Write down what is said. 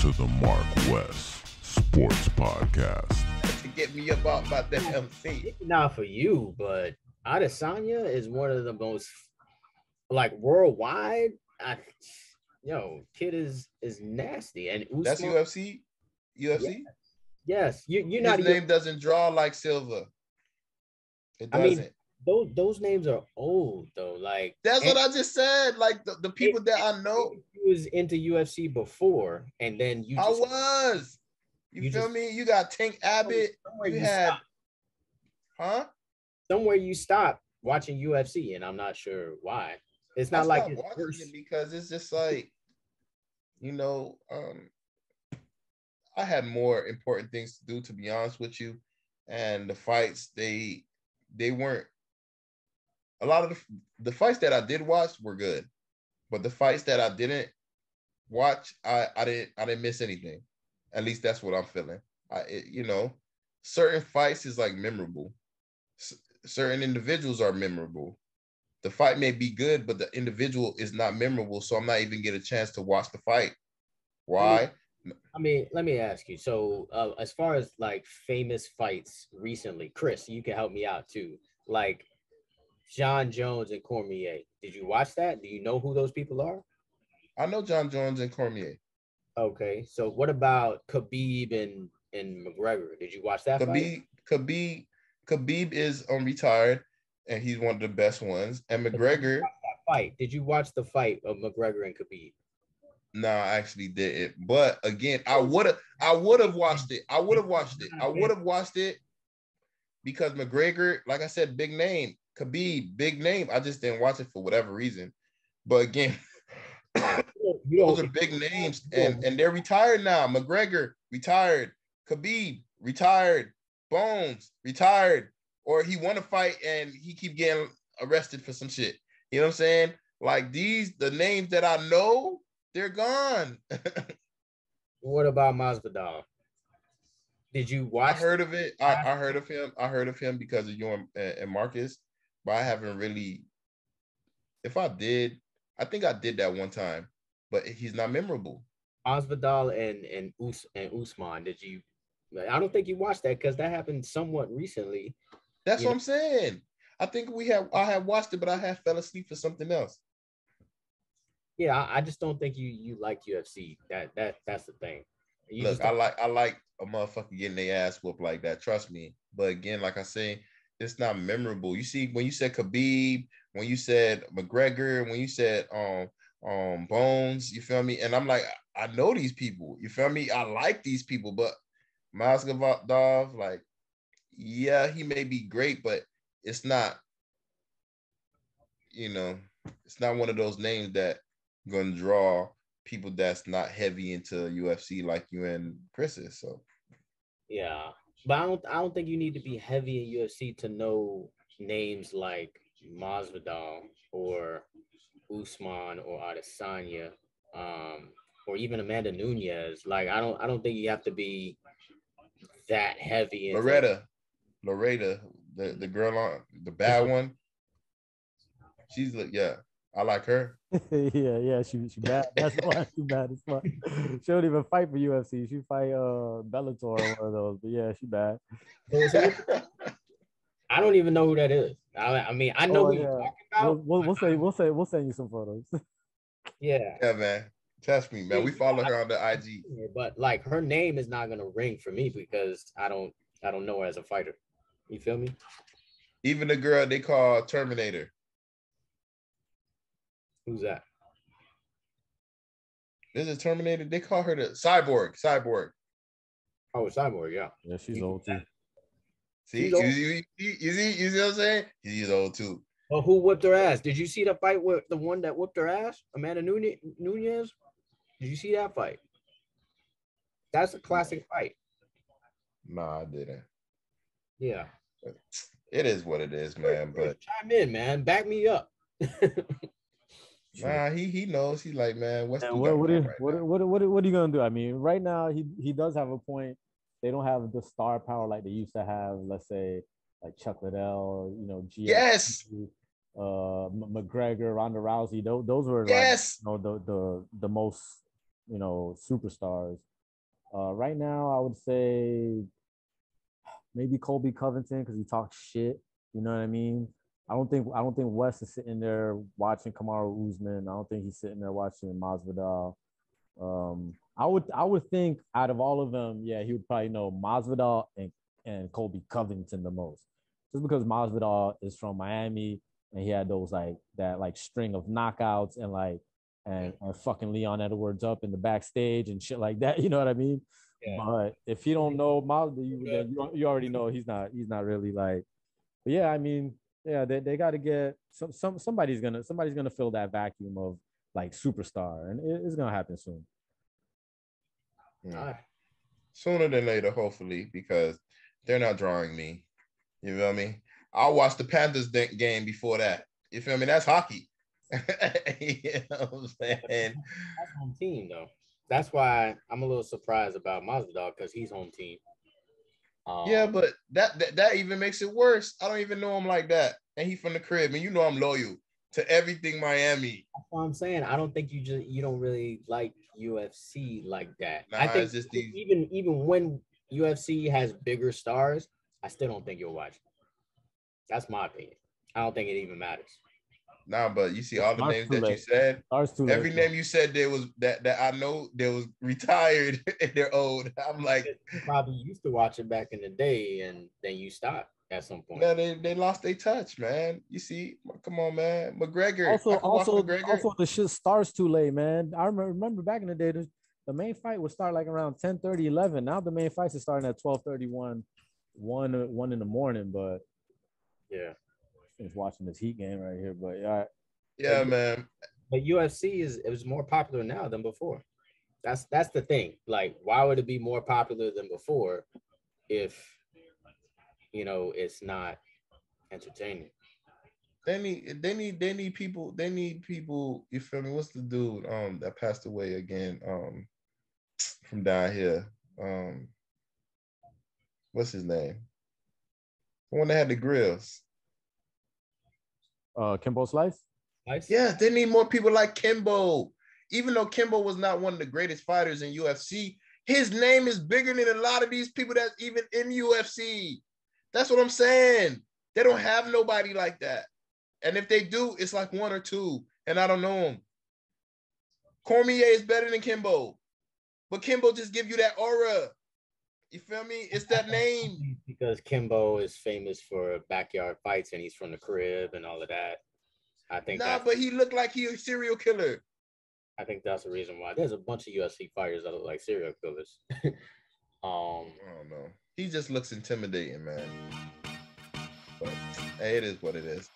to the MarcWes Sports Podcast. To get me up off my damn feet. Not for you, but Adesanya is one of the most, like, worldwide. Kid is nasty, and Usman, That's UFC. UFC. Yes, you're His not. name doesn't draw like Silva. It doesn't. Those names are old though. Like that's what I just said. Like the people that I know. You was into UFC before, and then you. I was. You feel me? You got Tank Abbott. You had. Stopped. Huh? Somewhere you stopped watching UFC, and I'm not sure why. It's not like it's worse. It because it's just like, I had more important things to do, to be honest with you, and the fights they weren't. A lot of the fights that I did watch were good, but the fights that I didn't watch, I didn't miss anything. At least that's what I'm feeling. Certain fights is like memorable. Certain individuals are memorable. The fight may be good, but the individual is not memorable, so I'm not even get a chance to watch the fight. Why? Let me ask you. So, as far as like famous fights recently, Chris, you can help me out too. Like John Jones and Cormier. Did you watch that? Do you know who those people are? I know John Jones and Cormier. Okay, so what about Khabib and McGregor? Did you watch that fight? Khabib is retired, and he's one of the best ones. And McGregor. Did you watch the fight of McGregor and Khabib? No, I actually didn't. But again, I would have watched it. I would have watched it because McGregor, like I said, big name. Khabib, big name. I just didn't watch it for whatever reason. But again, those are big names, and they're retired now. McGregor retired, Khabib retired, Bones retired, or he won a fight and he keep getting arrested for some shit. You know what I'm saying? Like the names that I know, they're gone. What about Masvidal? Did you watch? I heard of it. I heard of him. I heard of him because of you and Marcus, but I haven't really. If I did, I think I did that one time, but he's not memorable. Masvidal and Usman. Did you? I don't think you watched that because that happened somewhat recently. That's what I'm saying. I think I have watched it, but I have fell asleep for something else. Yeah, I just don't think you like UFC. That's the thing. Look, I like a motherfucker getting their ass whooped like that. Trust me. But again, like I say, it's not memorable. You see, when you said Khabib, when you said McGregor, when you said Bones, you feel me? And I'm like, I know these people. You feel me? I like these people, but Masvidal, like, yeah, he may be great, but it's not. It's not one of those names that gonna draw people that's not heavy into UFC like you and Chris is. So yeah, but I don't think you need to be heavy in UFC to know names like Masvidal or Usman or Adesanya, or even Amanda Nunes. Like I don't think you have to be that heavy. Loretta, the girl on the bad one. She's I like her. yeah, she bad. That's why she bad as fuck. She don't even fight for UFC. She fight Bellator or one of those. But yeah, she bad. I don't even know who that is. I mean, I know who you're talking about. We'll send you some photos. Yeah, man. Trust me, man. We follow her on the IG. But like her name is not gonna ring for me because I don't know her as a fighter. You feel me? Even the girl they call Terminator. Who's that? This is Terminator. They call her the Cyborg. Oh, Cyborg, yeah. Yeah, she's old too. See, you see what I'm saying? She's old too. Well, who whipped her ass? Did you see the fight with the one that whipped her ass? Amanda Nunes? Did you see that fight? That's a classic fight. Nah, I didn't. Yeah. It is what it is, man. But chime in, man. Back me up. Nah, he knows. He's like, man, what are you gonna do? I mean, right now he does have a point. They don't have the star power like they used to have. Let's say like Chuck Liddell, GM, yes, McGregor, Ronda Rousey. Those were yes, like, the most superstars. Right now, I would say maybe Colby Covington because he talks shit. You know what I mean? I don't think Wes is sitting there watching Kamaru Usman. I don't think he's sitting there watching Masvidal. I would think out of all of them, yeah, he would probably know Masvidal and Colby Covington the most, just because Masvidal is from Miami and he had those like that like string of knockouts and like and fucking Leon Edwards up in the backstage and shit like that. You know what I mean? Yeah. But if you don't know Masvidal, then you already know he's not really like. But yeah, I mean, yeah, they got to get somebody's gonna fill that vacuum of like superstar, and it's gonna happen soon. Yeah. Sooner than later, hopefully, because they're not drawing me. You feel me? I'll watch the Panthers game before that. You feel me? That's hockey. You know what I'm saying? That's home team, though. That's why I'm a little surprised about Masvidal because he's home team. Yeah, but that even makes it worse. I don't even know him like that, and he from the crib, and you know I'm loyal to everything Miami. That's what I'm saying. I don't think you don't really like UFC like that. Nah, I think it's just these. even when UFC has bigger stars, I still don't think you'll watch it. That's my opinion. I don't think it even matters. Nah, but you see all the names that you said. Every name you said there was that I know there was retired and they're old. I'm like, you probably used to watch it back in the day, and then you stopped at some point. No, they lost their touch, man. You see, come on, man. McGregor. Also, McGregor. the shit starts too late, man. I remember back in the day, the main fight would start like around 10:30, 11. Now the main fights are starting at 12:31, 1 in the morning. But yeah, finished watching this Heat game right here. But yeah, man. But UFC is more popular now than before. That's the thing. Like, why would it be more popular than before if it's not entertaining? They need people. They need people. You feel me? What's the dude that passed away again from down here? What's his name? The one that had the grills. Kimbo Slice. Yeah, they need more people like Kimbo. Even though Kimbo was not one of the greatest fighters in UFC, his name is bigger than a lot of these people that's even in UFC. That's what I'm saying. They don't have nobody like that. And if they do, it's like one or two, and I don't know them. Cormier is better than Kimbo, but Kimbo just give you that aura. You feel me? It's that name. Because Kimbo is famous for backyard fights, and he's from the crib and all of that. I think. But he looked like he a serial killer. I think that's the reason why. There's a bunch of UFC fighters that look like serial killers. I don't know. He just looks intimidating, man. But hey, it is what it is.